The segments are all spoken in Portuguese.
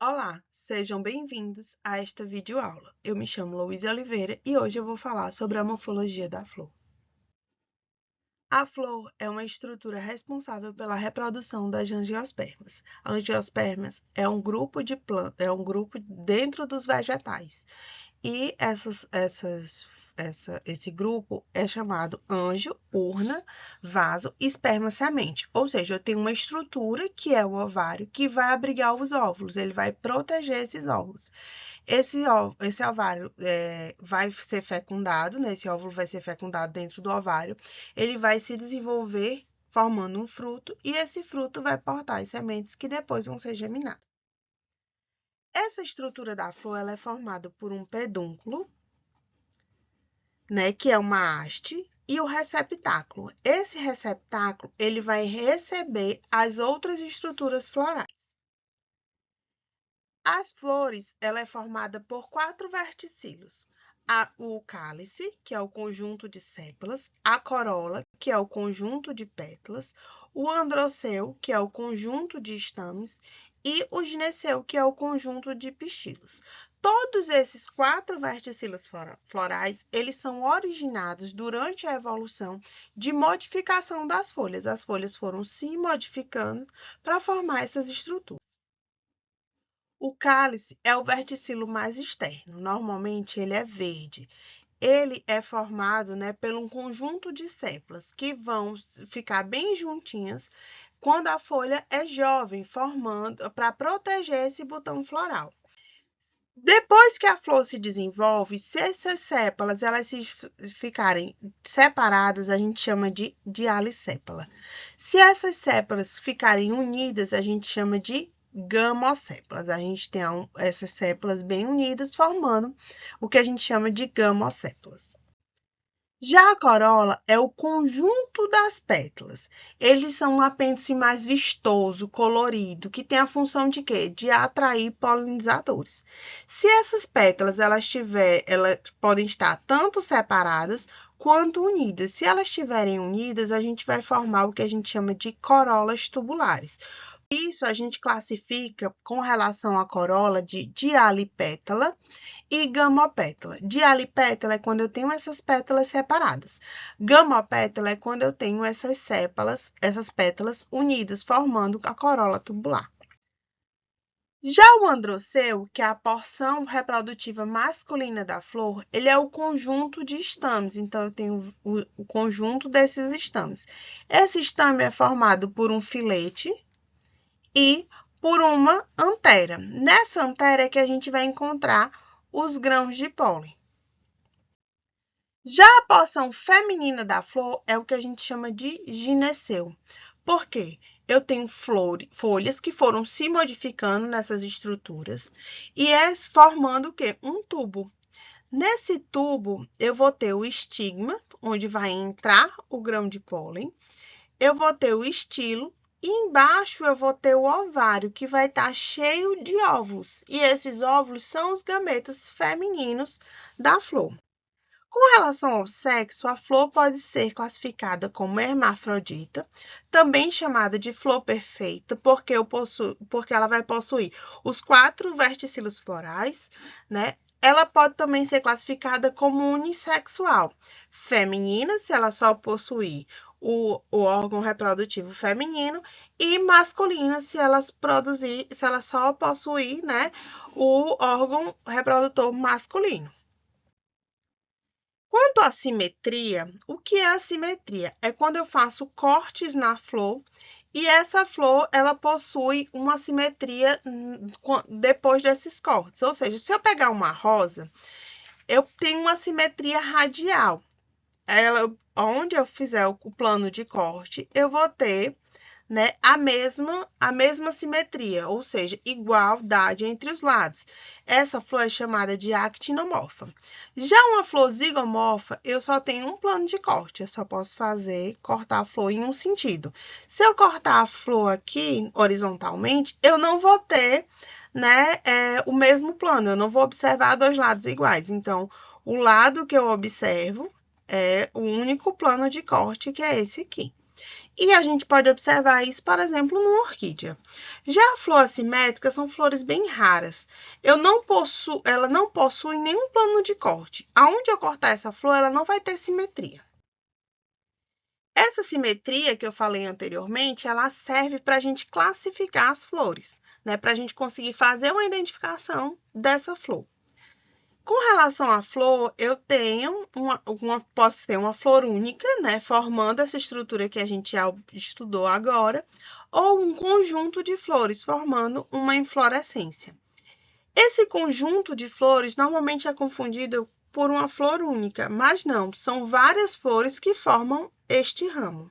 Olá, sejam bem-vindos a esta videoaula. Eu me chamo Luísa Oliveira e hoje eu vou falar sobre a morfologia da flor. A flor é uma estrutura responsável pela reprodução das angiospermas. Angiospermas é um grupo de plantas, é um grupo dentro dos vegetais. E esse grupo é chamado anjo, urna, vaso, esperma, semente. Ou seja, eu tenho uma estrutura que é o ovário que vai abrigar os óvulos, ele vai proteger esses óvulos. Esse ovário vai ser fecundado, né? Esse óvulo vai ser fecundado dentro do ovário, ele vai se desenvolver formando um fruto e esse fruto vai portar as sementes que depois vão ser geminadas. Essa estrutura da flor ela é formada por um pedúnculo, né, que é uma haste, e o receptáculo. Esse receptáculo ele vai receber as outras estruturas florais. As flores, ela é formada por 4 verticilos. O cálice, que é o conjunto de sépalas, a corola, que é o conjunto de pétalas, o androceu, que é o conjunto de estames, e o gineceu, que é o conjunto de pistilos. Todos esses 4 verticilos florais, eles são originados durante a evolução de modificação das folhas. As folhas foram se modificando para formar essas estruturas. O cálice é o verticilo mais externo, normalmente ele é verde. Ele é formado, né, por um conjunto de sépalas que vão ficar bem juntinhas quando a folha é jovem, formando para proteger esse botão floral. Depois que a flor se desenvolve, se essas sépalas elas ficarem separadas, a gente chama de dialisépala. Se essas sépalas ficarem unidas, a gente chama de gamosépalas. A gente tem essas sépalas bem unidas, formando o que a gente chama de gamosépalas. Já a corola é o conjunto das pétalas. Eles são um apêndice mais vistoso, colorido, que tem a função de quê? De atrair polinizadores. Se essas pétalas elas podem estar tanto separadas quanto unidas. Se elas estiverem unidas, a gente vai formar o que a gente chama de corolas tubulares. Isso a gente classifica com relação à corola de dialipétala e gamopétala. Dialipétala é quando eu tenho essas pétalas separadas. Gamopétala é quando eu tenho essas pétalas unidas, formando a corola tubular. Já o androceu, que é a porção reprodutiva masculina da flor, ele é o conjunto de estames. Então, eu tenho o conjunto desses estames. Esse estame é formado por um filete e por uma antera. Nessa antera é que a gente vai encontrar os grãos de pólen. Já a porção feminina da flor é o que a gente chama de gineceu. Por quê? Eu tenho folhas que foram se modificando nessas estruturas e formando o quê? Um tubo. Nesse tubo, eu vou ter o estigma, onde vai entrar o grão de pólen, eu vou ter o estilo, e embaixo eu vou ter o ovário, que vai estar cheio de óvulos. E esses óvulos são os gametas femininos da flor. Com relação ao sexo, a flor pode ser classificada como hermafrodita, também chamada de flor perfeita, porque ela vai possuir os 4 verticilos florais, né? Ela pode também ser classificada como unissexual, feminina, se ela só possuir o órgão reprodutivo feminino, e masculina, se ela só possuir, né, o órgão reprodutor masculino. Quanto à simetria, o que é a simetria? É quando eu faço cortes na flor e essa flor ela possui uma simetria depois desses cortes. Ou seja, se eu pegar uma rosa, eu tenho uma simetria radial. Onde eu fizer o plano de corte, eu vou ter, né, a mesma simetria, ou seja, igualdade entre os lados. Essa flor é chamada de actinomorfa. Já uma flor zigomorfa, eu só tenho um plano de corte, eu só posso cortar a flor em um sentido. Se eu cortar a flor aqui horizontalmente, eu não vou ter, né, o mesmo plano, eu não vou observar 2 lados iguais. Então, o lado que eu observo é o único plano de corte, que é esse aqui. E a gente pode observar isso, por exemplo, numa orquídea. Já a flor assimétrica são flores bem raras. Ela não possui nenhum plano de corte. Aonde eu cortar essa flor, ela não vai ter simetria. Essa simetria que eu falei anteriormente, ela serve para a gente classificar as flores, né? Para a gente conseguir fazer uma identificação dessa flor. Com relação à flor, eu tenho posso ter uma flor única, né, formando essa estrutura que a gente já estudou agora, ou um conjunto de flores formando uma inflorescência. Esse conjunto de flores normalmente é confundido por uma flor única, mas não, são várias flores que formam este ramo.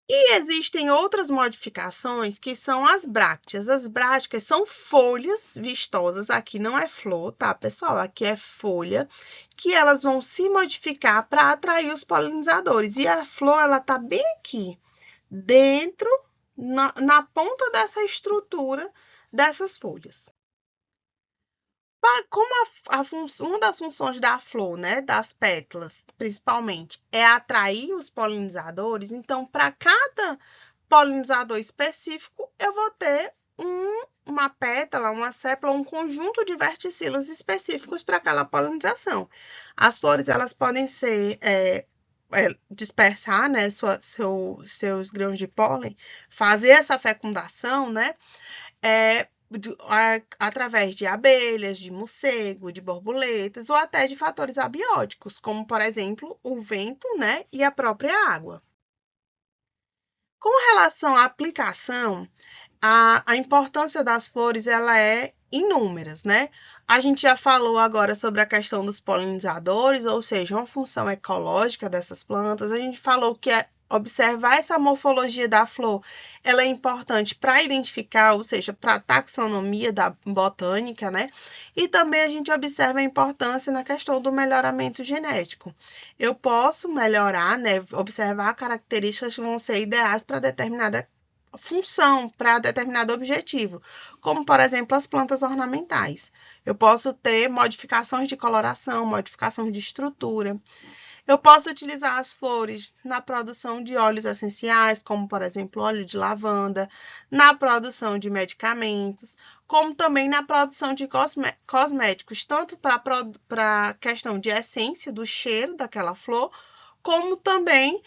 E existem outras modificações que são as brácteas. As brácteas são folhas vistosas, aqui não é flor, tá, pessoal? Aqui é folha, que elas vão se modificar para atrair os polinizadores. E a flor, ela tá bem aqui, dentro, na ponta dessa estrutura dessas folhas. Como uma das funções da flor, né, das pétalas, principalmente, é atrair os polinizadores, então, para cada polinizador específico, eu vou ter uma pétala, uma sépala, um conjunto de verticilos específicos para aquela polinização. As flores, elas podem ser dispersar, né, seus grãos de pólen, fazer essa fecundação, né, através de abelhas, de morcego, de borboletas ou até de fatores abióticos, como, por exemplo, o vento, né, e a própria água. Com relação à aplicação, a importância das flores ela é inúmeras, né? A gente já falou agora sobre a questão dos polinizadores, ou seja, uma função ecológica dessas plantas. A gente falou que observar essa morfologia da flor, ela é importante para identificar, ou seja, para a taxonomia da botânica, né? E também a gente observa a importância na questão do melhoramento genético. Eu posso melhorar, né? Observar características que vão ser ideais para determinada função, para determinado objetivo, como, por exemplo, as plantas ornamentais. Eu posso ter modificações de coloração, modificações de estrutura. Eu posso utilizar as flores na produção de óleos essenciais, como, por exemplo, óleo de lavanda, na produção de medicamentos, como também na produção de cosméticos, tanto para a questão de essência, do cheiro daquela flor, como também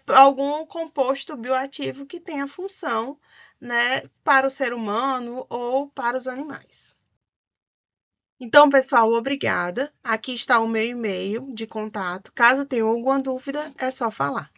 algum composto bioativo que tenha função, né, para o ser humano ou para os animais. Então, pessoal, obrigada. Aqui está o meu e-mail de contato. Caso tenha alguma dúvida, é só falar.